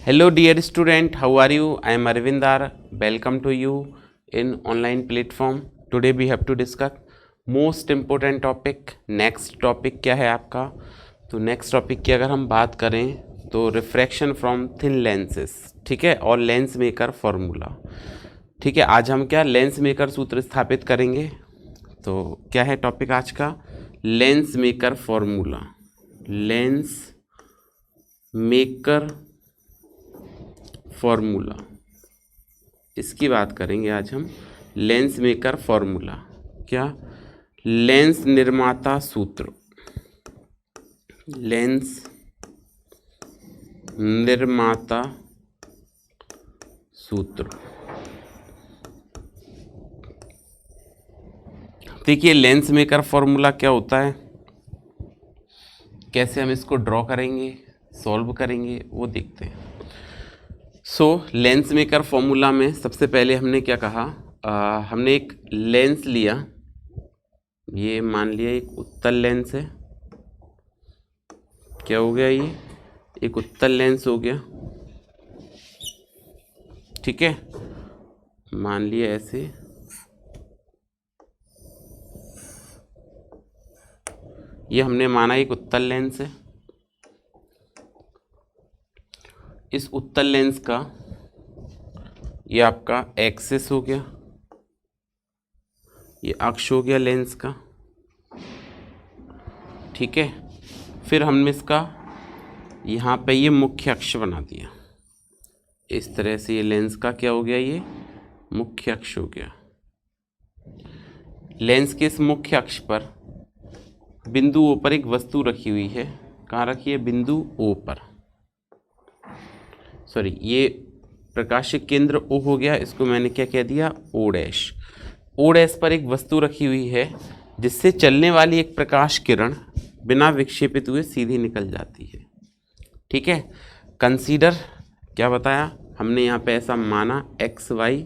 Hello dear student, how are you? I am Arvindar. Welcome to you in online platform. Today we have to discuss most important topic. Next topic क्या है आपका? तो next topic की अगर हम बात करें तो रिफ्रैक्शन फ्रॉम थिन लेंसेस, ठीक है, और लेंस मेकर फॉर्मूला। ठीक है, आज हम क्या लेंस मेकर सूत्र स्थापित करेंगे। तो क्या है टॉपिक आज का? Lens maker formula. Lens maker formula, इसकी बात करेंगे आज हम। लेंस मेकर फॉर्मूला क्या? लेंस निर्माता सूत्र। लेंस निर्माता सूत्र। देखिए लेंस मेकर फॉर्मूला क्या होता है, कैसे हम इसको ड्रॉ करेंगे, सॉल्व करेंगे, वो देखते हैं। लेंस मेकर फॉर्मूला में सबसे पहले हमने क्या कहा, हमने एक लेंस लिया, ये मान लिया एक उत्तल लेंस है। क्या हो गया, ये एक उत्तल लेंस हो गया, ठीक है, मान लिया ऐसे। ये हमने माना एक उत्तल लेंस है। इस उत्तल लेंस का ये आपका एक्सिस हो गया, ये अक्ष हो गया लेंस का, ठीक है। फिर हमने इसका यहाँ पे ये मुख्य अक्ष बना दिया। इस तरह से ये लेंस का क्या हो गया, ये मुख्य अक्ष हो गया। लेंस के इस मुख्य अक्ष पर बिंदु O पर एक वस्तु रखी हुई है। कहाँ रखी है? बिंदु O पर। सॉरी, ये प्रकाशिक केंद्र O हो गया, इसको मैंने क्या कह दिया? O dash. O डैश पर एक वस्तु रखी हुई है जिससे चलने वाली एक प्रकाश किरण बिना विक्षेपित हुए सीधी निकल जाती है, ठीक है। कंसीडर, क्या बताया हमने यहाँ पे, ऐसा माना XY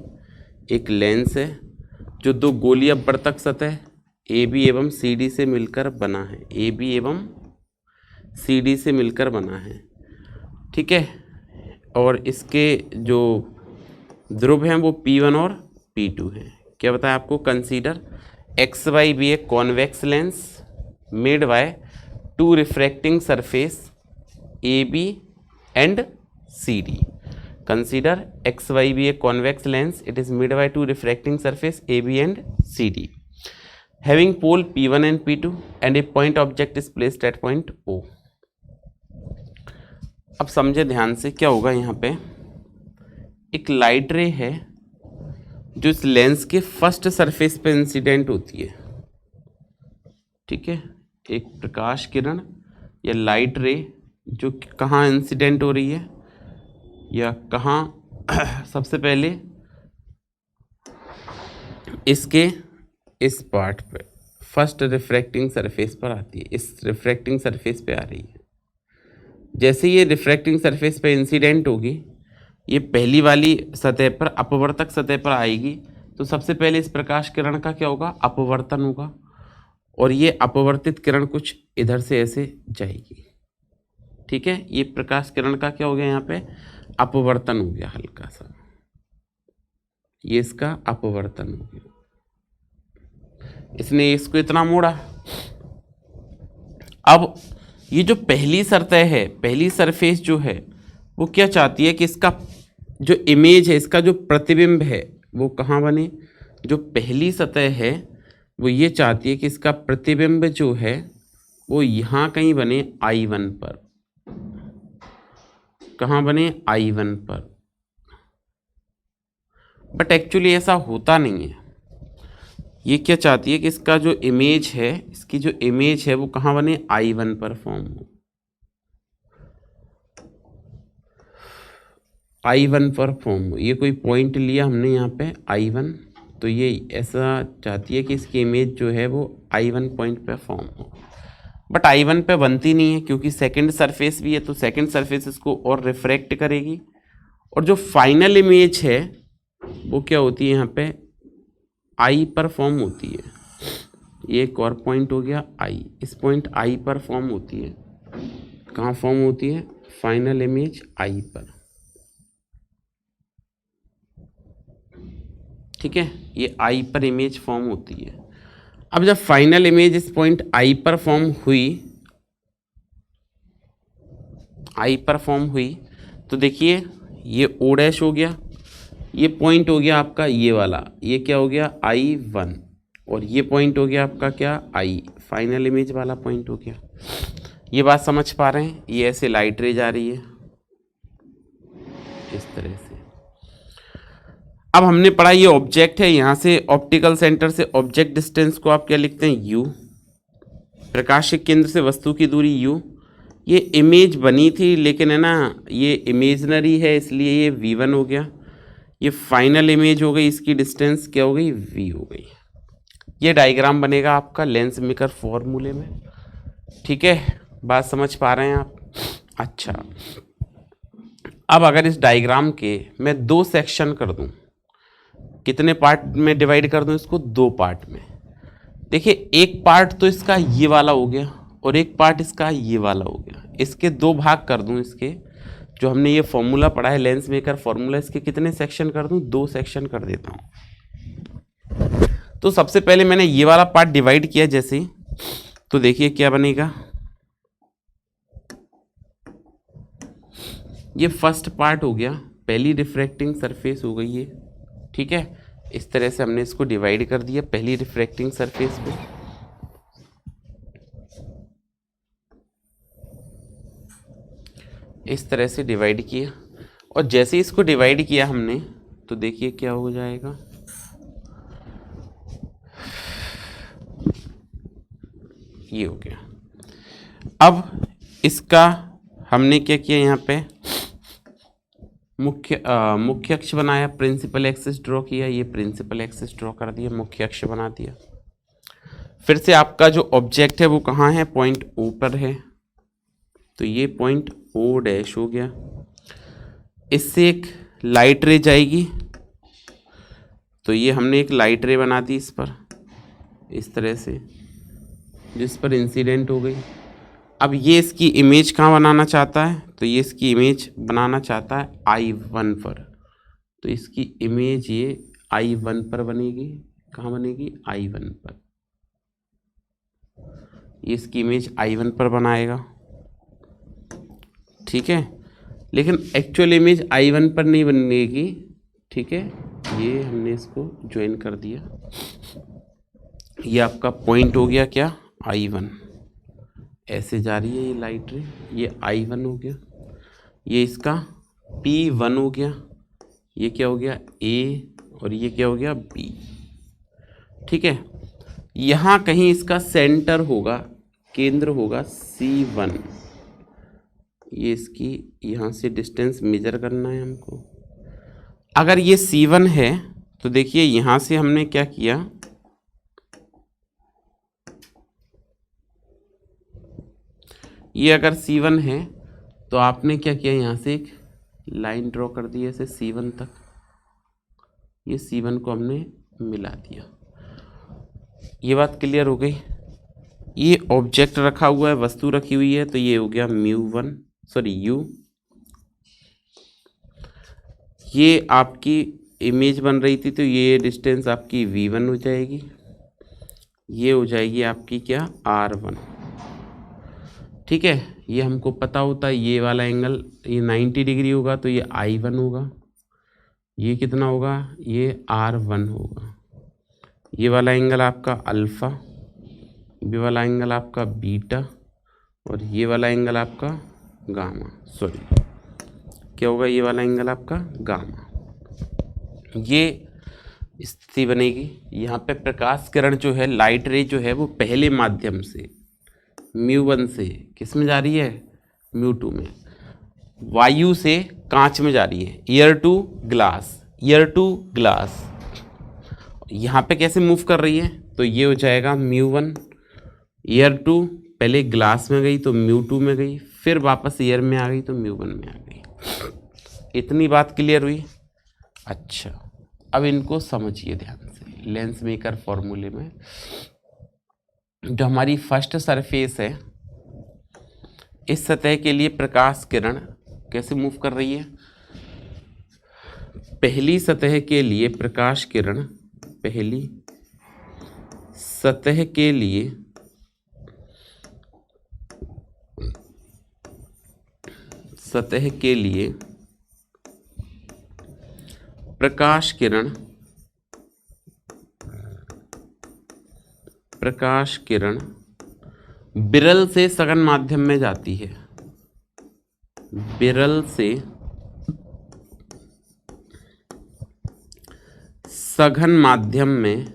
एक लेंस है जो दो गोलीय अपवर्तक सतह AB एवं CD से मिलकर बना है। AB एवं CD से मिलकर बना है, ठीक है। और इसके जो ध्रुव हैं वो P1 और P2 हैं। क्या बताया आपको? कंसीडर XY भी एक convex lens made by two refracting surface AB and CD। Consider XY भी एक convex lens, it is made by two refracting surface AB and CD having pole P1 and P2 and a point object is placed at point O। अब समझे ध्यान से, क्या होगा यहाँ पे, एक लाइट रे है जो इस लेंस के फर्स्ट सरफेस पे इंसिडेंट होती है, ठीक है। एक प्रकाश किरण या लाइट रे जो कहाँ इंसिडेंट हो रही है, या कहाँ सबसे पहले इसके इस पार्ट पे फर्स्ट रिफ्रैक्टिंग सरफेस पर आती है। इस रिफ्रैक्टिंग सरफेस पे आ रही है। जैसे ये रिफ्रैक्टिंग सरफेस पे इंसिडेंट होगी, ये पहली वाली सतह पर अपवर्तक सतह पर आएगी, तो सबसे पहले इस प्रकाश किरण का क्या होगा? अपवर्तन होगा, और ये अपवर्तित किरण कुछ इधर से ऐसे जाएगी, ठीक है। ये प्रकाश किरण का क्या हो गया, यहाँ पे अपवर्तन हो गया हल्का सा, ये इसका अपवर्तन हो गया। इसने इसको इतना मोड़ा। अब ये जो पहली सतह है, पहली सरफेस जो है, वो क्या चाहती है कि इसका जो इमेज है, इसका जो प्रतिबिंब है, वो कहाँ बने? जो पहली सतह है वो ये चाहती है कि इसका प्रतिबिंब जो है वो यहाँ कहीं बने, I1 पर। कहाँ बने? I1 पर। बट एक्चुअली ऐसा होता नहीं है। ये क्या चाहती है कि इसका जो इमेज है, इसकी जो इमेज है वो कहाँ बने? I1 पर फॉर्म हो, I1 पर फॉर्म हो। ये कोई पॉइंट लिया हमने यहाँ पे I1, तो ये ऐसा चाहती है कि इसकी इमेज जो है वो I1 पॉइंट पे फॉर्म हो। बट I1 पे बनती नहीं है, क्योंकि सेकंड सरफेस भी है, तो सेकंड सरफेस इसको और रिफ्रैक्ट करेगी, और जो फाइनल इमेज है वो क्या होती है, यहाँ पे I पर फॉर्म होती है। ये एक और पॉइंट हो गया I, इस पॉइंट I पर फॉर्म होती है। कहाँ फॉर्म होती है? फाइनल इमेज I पर। ठीक है, ये आई पर इमेज फॉर्म होती है। अब जब फाइनल इमेज इस पॉइंट आई पर फॉर्म हुई, तो देखिए ये ओ डैश हो गया, ये पॉइंट हो गया आपका ये वाला, ये क्या हो गया I1, और ये पॉइंट हो गया आपका क्या I, फाइनल इमेज वाला पॉइंट हो गया। ये बात समझ पा रहे हैं? ये ऐसे लाइट रे जा रही है इस तरह से। अब हमने पढ़ा ये ऑब्जेक्ट है, यहाँ से ऑप्टिकल सेंटर से ऑब्जेक्ट डिस्टेंस को आप क्या लिखते हैं U, प्रकाश के केंद्र से वस्तु की दूरी U। ये इमेज बनी थी लेकिन है ना ये इमेजनरी है इसलिए ये V1 हो गया। ये फाइनल इमेज हो गई, इसकी डिस्टेंस क्या हो गई V हो गई। ये डायग्राम बनेगा आपका लेंस मेकर फॉर्मूले में। ठीक है, बात समझ पा रहे हैं आप? अच्छा, अब अगर इस डायग्राम के मैं 2 सेक्शन कर दूं, कितने पार्ट में डिवाइड कर दूं इसको? 2 पार्ट में। देखिए एक पार्ट तो इसका ये वाला हो गया और एक पार्ट इसका ये वाला हो गया। इसके 2 भाग कर दूं, इसके जो हमने ये फॉर्मूला पढ़ा है लेंस मेकर फॉर्मूला, इसके कितने सेक्शन कर दूं? 2 सेक्शन कर देता हूं। तो सबसे पहले मैंने ये वाला पार्ट डिवाइड किया जैसे, तो देखिए क्या बनेगा। ये फर्स्ट पार्ट हो गया, पहली रिफ्रैक्टिंग सरफेस हो गई ये। ठीक है, इस तरह से हमने इसको डिवाइड कर दिया पहली रिफ्रैक्टिंग सरफेस पे। इस तरह से डिवाइड किया, और जैसे इसको डिवाइड किया हमने तो देखिए क्या हो जाएगा। ये हो गया। अब इसका हमने क्या किया, यहाँ पे मुख्य अक्ष बनाया, प्रिंसिपल एक्सिस ड्रॉ किया, ये प्रिंसिपल एक्सिस ड्रॉ कर दिया, मुख्य अक्ष बना दिया। फिर से आपका जो ऑब्जेक्ट है वो कहाँ है? पॉइंट ओ पर है, तो ये पॉइंट ओ डैश हो गया। इससे एक लाइट रे जाएगी, तो ये हमने एक लाइट रे बना दी इस पर इस तरह से, जिस पर इंसिडेंट हो गई। अब ये इसकी इमेज कहाँ बनाना चाहता है? तो ये इसकी इमेज बनाना चाहता है I1 पर, तो इसकी इमेज ये I1 पर बनेगी। कहाँ बनेगी? I1 पर। ये इसकी इमेज I1 पर बनाएगा। ठीक है, लेकिन एक्चुअल इमेज I1 पर नहीं बनेगी। ठीक है, ये हमने इसको ज्वाइन कर दिया। ये आपका पॉइंट हो गया क्या? I1। ऐसे जा रही है ये लाइट रे, ये I1 हो गया, ये इसका P1 हो गया, ये क्या हो गया A, और ये क्या हो गया B। ठीक है, यहाँ कहीं इसका सेंटर होगा, केंद्र होगा C1। ये इसकी यहाँ से डिस्टेंस मेजर करना है हमको। अगर ये C1 है तो देखिए यहाँ से हमने क्या किया, ये अगर C1 है तो आपने क्या किया, यहाँ से एक लाइन ड्रॉ कर दी ऐसे C1 तक। ये C1 को हमने मिला दिया। ये बात क्लियर हो गई। ये ऑब्जेक्ट रखा हुआ है, वस्तु रखी हुई है, तो ये हो गया U। ये आपकी इमेज बन रही थी, तो ये डिस्टेंस आपकी V1 हो जाएगी। ये हो जाएगी आपकी क्या? R1। ठीक है, ये हमको पता होता है ये वाला एंगल ये 90 डिग्री होगा, तो ये I1 होगा। ये कितना होगा? ये R1 होगा। ये वाला एंगल आपका अल्फ़ा, ये वाला एंगल आपका बीटा, और ये वाला एंगल आपका गामा। सॉरी, क्या होगा? ये वाला एंगल आपका गामा। ये स्थिति बनेगी। यहाँ पे प्रकाश किरण जो है, लाइट रे जो है, वो पहले माध्यम से μ1 से किस में जा रही है? μ2 में। वायु से कांच में जा रही है, ईयर टू ग्लास। यहाँ पे कैसे मूव कर रही है? तो ये हो जाएगा μ1, ईयर टू पहले ग्लास में गई तो μ2 में गई, फिर वापस ईयर में आ गई तो μ1 में आ गई। इतनी बात क्लियर हुई? अच्छा, अब इनको समझिए ध्यान से। लेंस मेकर फॉर्मूले में जो हमारी फर्स्ट सरफेस है, इस सतह के लिए प्रकाश किरण कैसे मूव कर रही है? पहली सतह के लिए प्रकाश किरण, पहली सतह के लिए प्रकाश किरण विरल से सघन माध्यम में जाती है, विरल से सघन माध्यम में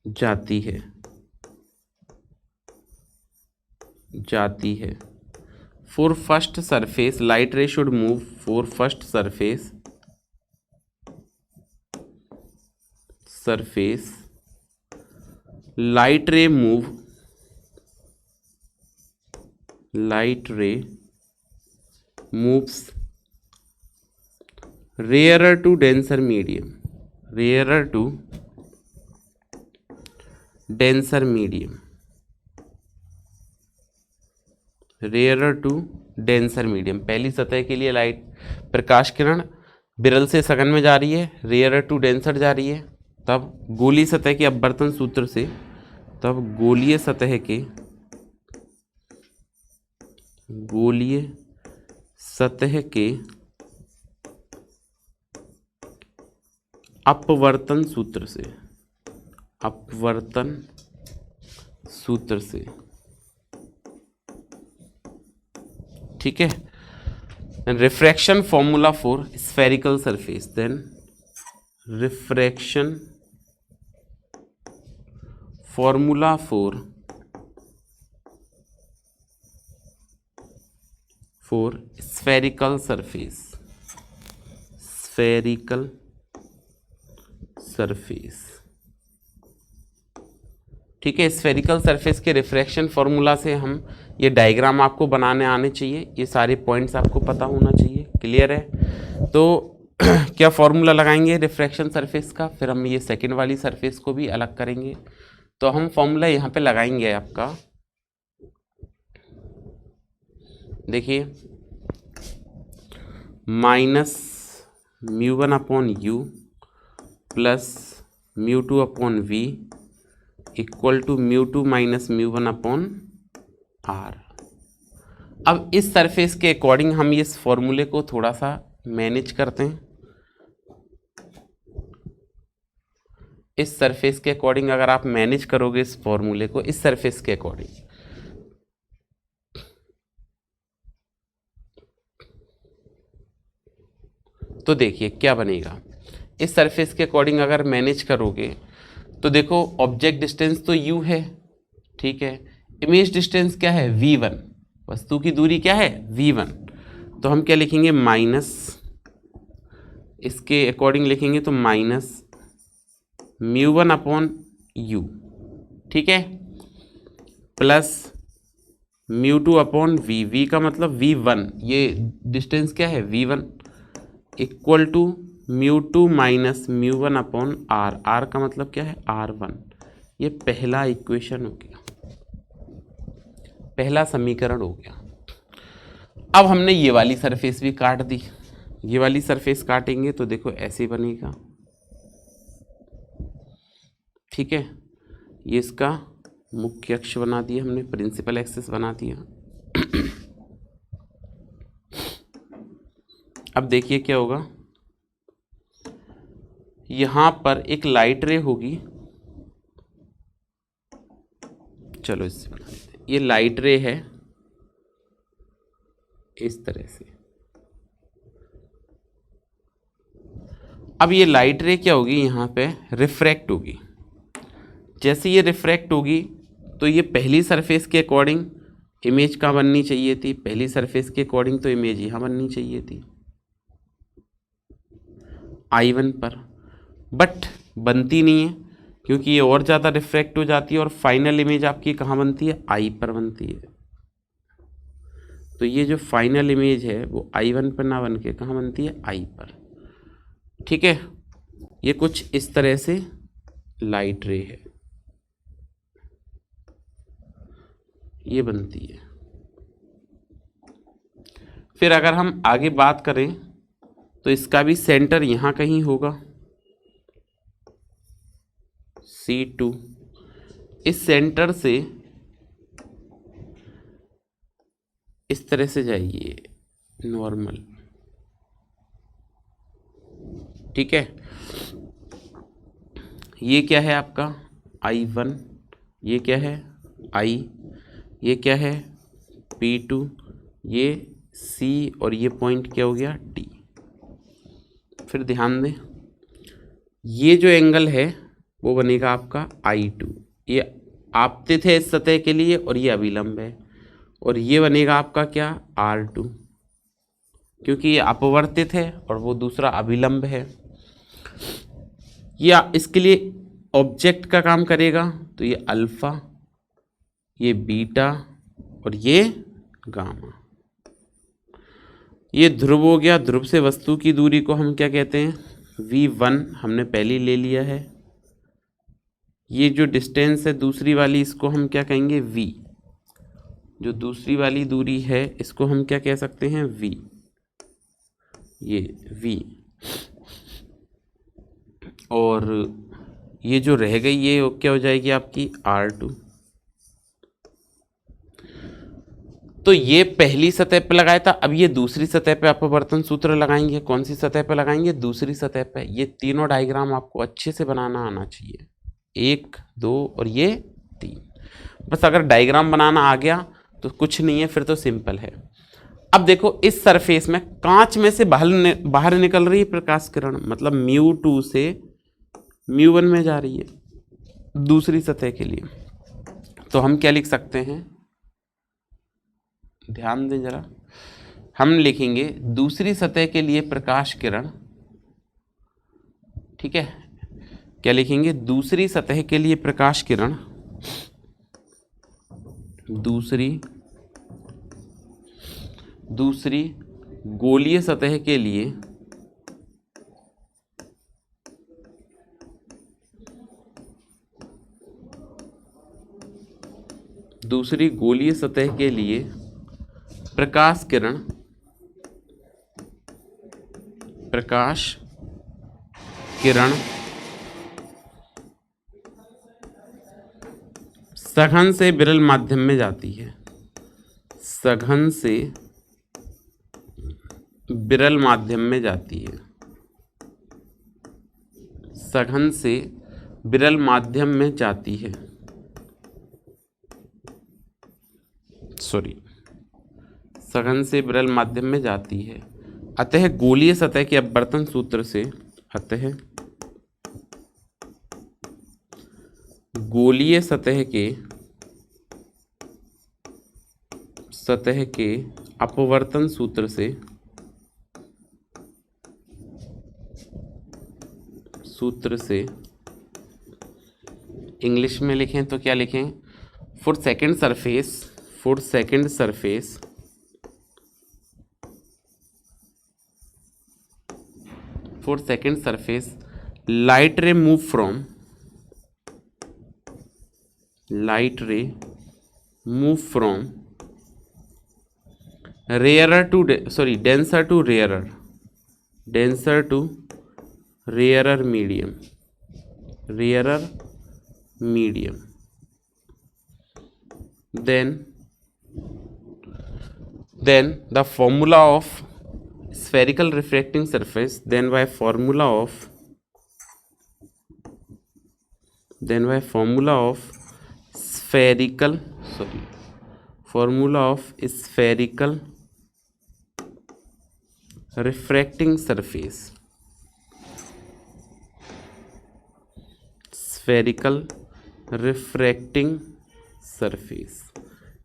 जाती है। For first surface, light ray should move for first surface light ray moves rarer to denser medium, पहली सतह के लिए लाइट प्रकाश किरण विरल से सघन में जा रही है, रेयर टू डेंसर जा रही है, तब गोलीय सतह के अपवर्तन सूत्र से, तब गोलीय सतह के अपवर्तन सूत्र से, ठीक है। Refraction formula for spherical surface, then refraction formula for spherical surface, ठीक है। स्फेरिकल सरफेस के रिफ्रैक्शन फॉर्मूला से हम ये डायग्राम आपको बनाने आने चाहिए, ये सारे पॉइंट्स आपको पता होना चाहिए, क्लियर है। तो क्या फॉर्मूला लगाएंगे रिफ्रैक्शन सरफेस का, फिर हम ये सेकंड वाली सरफेस को भी अलग करेंगे। तो हम फॉर्मूला यहाँ पे लगाएंगे आपका, देखिए -μ1/u plus μ2/v equal to μ2 - μ1/r। अब इस सरफेस के अकॉर्डिंग हम इस फॉर्मूले को थोड़ा सा मैनेज करते हैं। इस सरफेस के अकॉर्डिंग अगर आप मैनेज करोगे इस फॉर्मूले को, इस सरफेस के अकॉर्डिंग, तो देखिए क्या बनेगा। इस सरफेस के अकॉर्डिंग अगर मैनेज करोगे तो देखो ऑब्जेक्ट डिस्टेंस तो u है, ठीक है। इमेज डिस्टेंस क्या है v1, वस्तु की दूरी क्या है v1। तो हम क्या लिखेंगे माइनस, इसके अकॉर्डिंग लिखेंगे तो -μ1/u, ठीक है, प्लस μ2/v, v का मतलब v1, ये डिस्टेंस क्या है v1, equal to μ2 - μ1/r, r का मतलब क्या है r1। ये पहला इक्वेशन हो गया, पहला समीकरण हो गया। अब हमने ये वाली सरफेस भी काट दी, ये वाली सरफेस काटेंगे तो देखो ऐसे बनेगा, ठीक है। ये इसका मुख्य अक्ष बना दिया हमने, प्रिंसिपल एक्सिस बना दिया। अब देखिए क्या होगा, यहां पर एक लाइट रे होगी, चलो इससे बना देते हैं। ये लाइट रे है इस तरह से। अब ये लाइट रे क्या होगी, यहां पे रिफ्रैक्ट होगी। जैसे ये रिफ्रैक्ट होगी तो ये पहली सरफेस के अकॉर्डिंग इमेज कहाँ बननी चाहिए थी, पहली सरफेस के अकॉर्डिंग तो इमेज यहाँ बननी चाहिए थी I1 पर, बट बनती नहीं है क्योंकि ये और ज़्यादा रिफ्रैक्ट हो जाती है और फाइनल इमेज आपकी कहाँ बनती है, I पर बनती है। तो ये जो फाइनल इमेज है वो I1 पर ना बन के कहाँ बनती है, I पर, ठीक है। ये कुछ इस तरह से लाइट रे है, ये बनती है। फिर अगर हम आगे बात करें तो इसका भी सेंटर यहाँ कहीं होगा, C2। इस सेंटर से इस तरह से जाइए नॉर्मल, ठीक है। ये क्या है आपका I1, ये क्या है I, ये क्या है P2, ये C और ये पॉइंट क्या हो गया D। फिर ध्यान दें, ये जो एंगल है वो बनेगा आपका I2, ये आपतित है इस सतह के लिए और ये अभिलंब है, और ये बनेगा आपका क्या R2, क्योंकि ये अपवर्तित है और वो दूसरा अभिलंब है। या इसके लिए ऑब्जेक्ट का काम करेगा, तो ये अल्फा, ये बीटा और ये गामा। ये ध्रुव हो गया, ध्रुव से वस्तु की दूरी को हम क्या कहते हैं V1, हमने पहले ही ले लिया है। ये जो डिस्टेंस है दूसरी वाली, इसको हम क्या कहेंगे V, जो दूसरी वाली दूरी है इसको हम क्या कह सकते हैं V, ये V। और ये जो रह गई ये क्या हो जाएगी आपकी R2। तो ये पहली सतह पे लगाया था, अब ये दूसरी सतह पे अपवर्तन सूत्र लगाएंगे। कौन सी सतह पे लगाएंगे, दूसरी सतह पे। ये तीनों डायग्राम आपको अच्छे से बनाना आना चाहिए, 1 2 और ये 3। बस अगर डायग्राम बनाना आ गया तो कुछ नहीं है, फिर तो सिंपल है। अब देखो इस सरफेस में कांच में से बाहर निकल रही है प्रकाश किरण, मतलब μ2 से μ1 में जा रही है दूसरी सतह के लिए। तो हम क्या लिख सकते हैं, ध्यान दें जरा, हम लिखेंगे दूसरी सतह के लिए प्रकाश किरण, ठीक है। क्या लिखेंगे, दूसरी सतह के लिए प्रकाश किरण, दूसरी गोलीय सतह के लिए प्रकाश किरण सघन से विरल माध्यम में जाती है, सघन से विरल माध्यम में जाती है, सघन से विरल माध्यम में जाती है, सघन से विरल माध्यम में जाती है। अतः गोलीय सतह के अपवर्तन सूत्र से, अतः गोलीय सतह के अपवर्तन सूत्र से इंग्लिश में लिखें तो क्या लिखें, फॉर सेकंड सरफेस लाइट रे move from denser to rarer medium, then the formula of spherical refracting surface, then by formula of spherical refracting surface,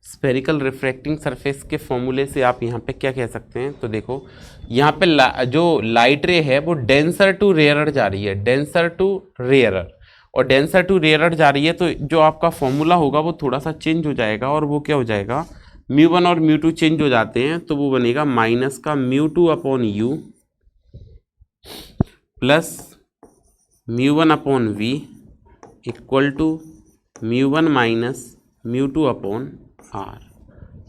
spherical refracting surface के फॉर्मूले से आप यहाँ पे क्या कह सकते हैं, तो देखो यहाँ पे जो लाइट रे है वो डेंसर टू रेयरर जा रही है, डेंसर टू रेयरर जा रही है। तो जो आपका फॉर्मूला होगा वो थोड़ा सा चेंज हो जाएगा, और वो क्या हो जाएगा, μ1 और μ2 चेंज हो जाते हैं, तो वो बनेगा माइनस का μ2 upon u plus μ1 upon v equal to μ1 minus μ2 upon r।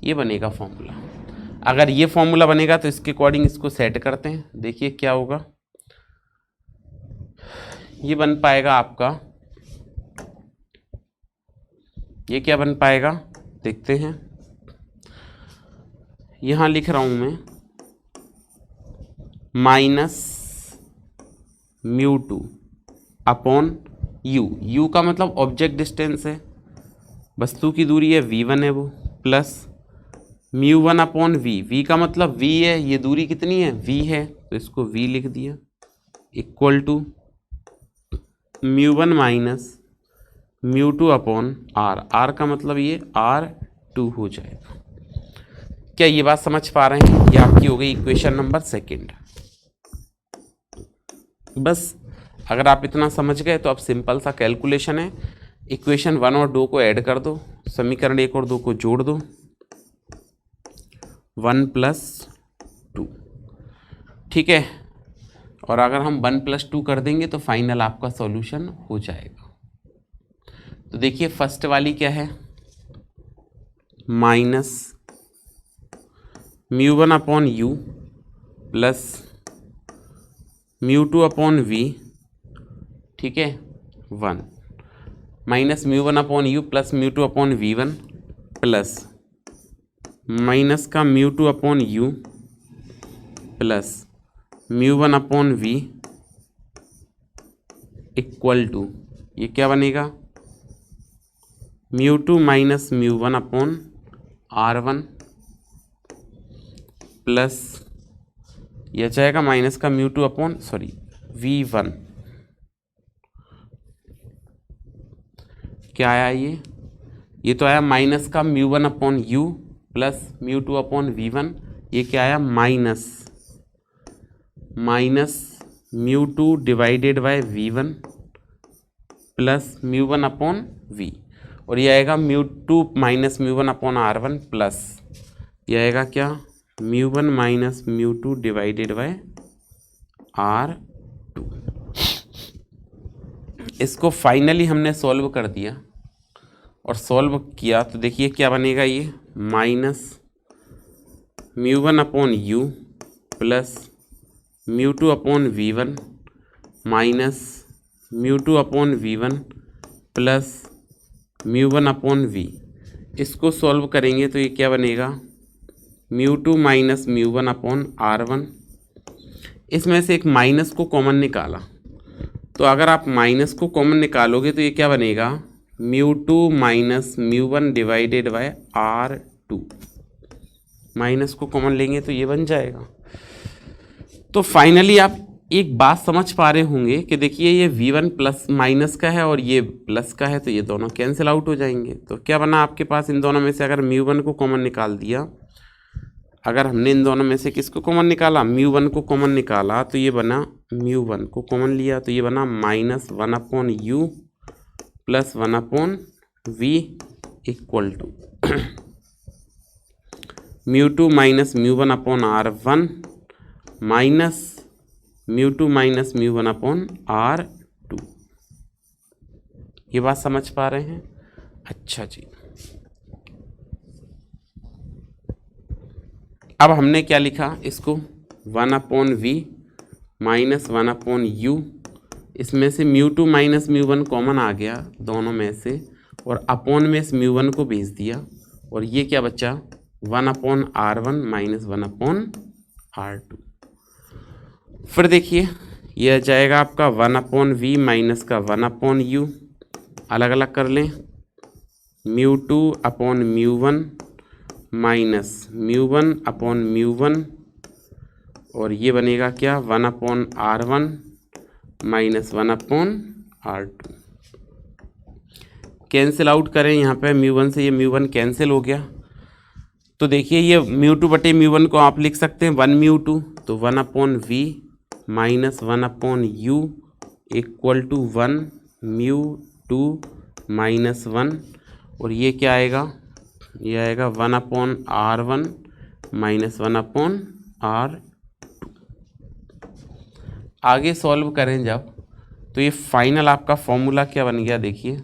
ये बनेगा फॉर्मूला। अगर ये फॉर्मूला बनेगा तो इसके अकॉर्डिंग इसको सेट करते हैं। देखिए क्या होगा, ये बन पाएगा आपका, ये क्या बन पाएगा देखते हैं। यहां लिख रहा हूं मैं माइनस μ2 अपॉन u, u का मतलब ऑब्जेक्ट डिस्टेंस है, वस्तु की दूरी है v1 है वो, प्लस μ1 अपॉन v, v का मतलब v है, ये दूरी कितनी है v है, तो इसको v लिख दिया, equal to μ1 minus μ2 upon r, r का मतलब ये r2 हो जाएगा। क्या ये बात समझ पा रहे हैं? ये आपकी हो गई इक्वेशन नंबर सेकंड। बस अगर आप इतना समझ गए तो अब सिंपल सा कैलकुलेशन है, इक्वेशन 1 और 2 को ऐड कर दो, समीकरण 1 और 2 को जोड़ दो, 1 + 2, ठीक है। और अगर हम 1 + 2 कर देंगे तो फाइनल आपका सॉल्यूशन हो जाएगा। तो देखिए फर्स्ट वाली क्या है, minus μ1 upon u plus μ2 upon v, ठीक है, 1 minus μ1 upon u plus μ2 upon v1 plus minus का μ2 upon u plus μ1 upon v equal to, ये क्या बनेगा μ2 माइनस μ1 अपॉन r1 प्लस यह जाएगा माइनस का μ2 अपॉन v1, क्या आया ये तो आया माइनस का μ1 upon u plus μ2 upon v1, ये क्या आया minus μ2 divided by v1 plus μ1 upon v, और ये आएगा μ2 माइनस μ1 अपॉन r1 प्लस ये आएगा क्या μ1 माइनस μ2 डिवाइडेड बाय r2। इसको फाइनली हमने सॉल्व कर दिया और सॉल्व किया तो देखिए क्या बनेगा, ये minus μ1 upon u plus μ2 upon v1 minus μ2 upon v1 plus μ1 upon v, इसको सॉल्व करेंगे तो ये क्या बनेगा μ2 माइनस μ1 अपॉन r1, इसमें से एक माइनस को कॉमन निकाला, तो अगर आप माइनस को कॉमन निकालोगे तो ये क्या बनेगा μ2 minus μ1 divided by r2, minus को कॉमन लेंगे तो ये बन जाएगा। तो फाइनली आप एक बात समझ पा रहे होंगे कि देखिए ये v1 प्लस माइनस का है और ये प्लस का है, तो ये दोनों कैंसिल आउट हो जाएंगे। तो क्या बना आपके पास, इन दोनों में से अगर μ1 को कॉमन निकाल दिया, अगर हमने इन दोनों में से किसको कॉमन निकाला μ1 को कॉमन निकाला, तो ये बना μ1 को कॉमन लिया तो ये बना minus 1 upon u plus 1 upon v equal to μ2 minus μ1 upon r1 minus μ2 minus μ1 upon r2। ये बात समझ पा रहे हैं? अच्छा जी, अब हमने क्या लिखा इसको 1 upon v minus 1 upon u, इसमें से μ2 माइनस μ1 कॉमन आ गया दोनों में से, और अपॉन में इस μ1 को भेज दिया, और ये क्या बचा 1 upon r1 minus 1 upon r2। फिर देखिए यह जाएगा आपका 1 अपॉन v माइनस का 1 अपॉन u, अलग अलग कर लें, μ2 अपॉन μ1 माइनस μ1 अपॉन μ1, और ये बनेगा क्या 1 upon r1 minus 1 upon r2। Cancel out करें यहाँ पे μ1 से, ये μ1 कैंसिल हो गया, तो देखिए ये μ2 बटे μ1 को आप लिख सकते हैं 1 μ2, तो 1 upon v minus 1 upon u equal to 1 μ2 minus 1, और ये क्या आएगा, ये आएगा 1 upon r1 minus 1 upon r2। आगे सॉल्व करें जब, तो ये फाइनल आपका फॉर्मूला क्या बन गया, देखिए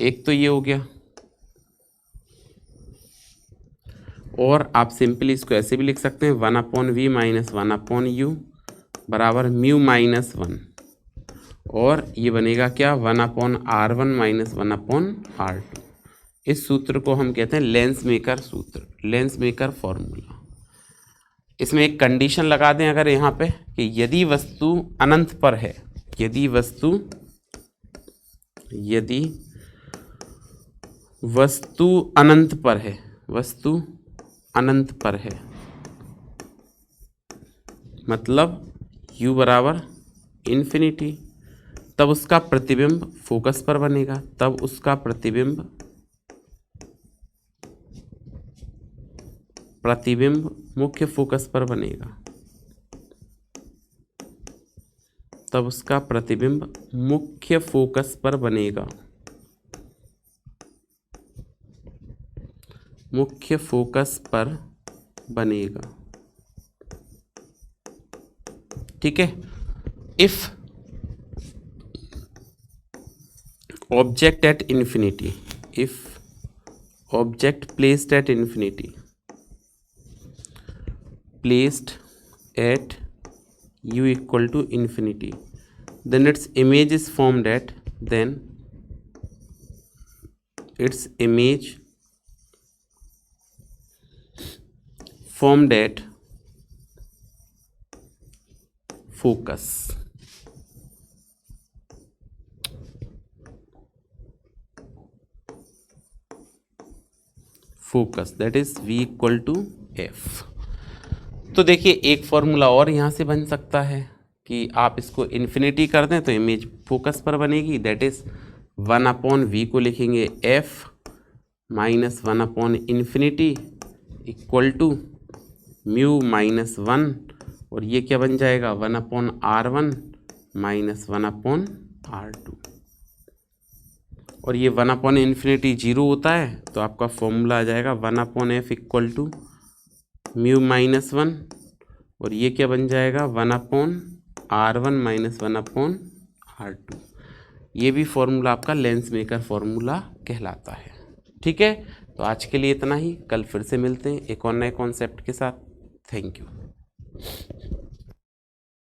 एक तो ये हो गया, और आप सिंपली इसको ऐसे भी लिख सकते हैं 1/v माइनस 1/u बराबर म्यू माइनस 1, और ये बनेगा क्या 1/r1 माइनस 1/r2। इस सूत्र को हम कहते हैं लेंस मेकर सूत्र, लेंस मेकर फॉर्मूला। इसमें एक कंडीशन लगा दें अगर यहाँ पे कि यदि वस्तु अनंत पर है, यदि वस्तु अनंत पर है, वस्तु अनंत पर है, मतलब u बराबर इन्फिनिटी, तब उसका प्रतिबिंब फोकस पर बनेगा, तब उसका प्रतिबिंब मुख्य फोकस पर बनेगा, तब उसका प्रतिबिंब मुख्य फोकस पर बनेगा, मुख्य फोकस पर बनेगा। ठीक है। If object at infinity, if object placed at infinity, placed at u equal to infinity, then its image is formed at, then its image formed at focus, that is v equal to f। तो देखिए एक formula और यहाँ से बन सकता है कि आप इसको इन्फिनिटी कर दें तो इमेज फोकस पर बनेगी, दैट इज़ 1/v को लिखेंगे f माइनस 1/इन्फिनिटी इक्वल टू म्यू माइनस 1, और ये क्या बन जाएगा 1/r1 माइनस 1/r2, और ये 1/इन्फिनिटी 0 होता है तो आपका फॉर्मूला आ जाएगा 1/f equal to mu minus 1, और ये क्या बन जाएगा 1/r1 माइनस 1/r2। ये भी फॉर्मूला आपका लेंस मेकर फॉर्मूला कहलाता है। ठीक है, तो आज के लिए इतना ही, कल फिर से मिलते हैं एक और नए कॉन्सेप्ट के साथ। Thank you.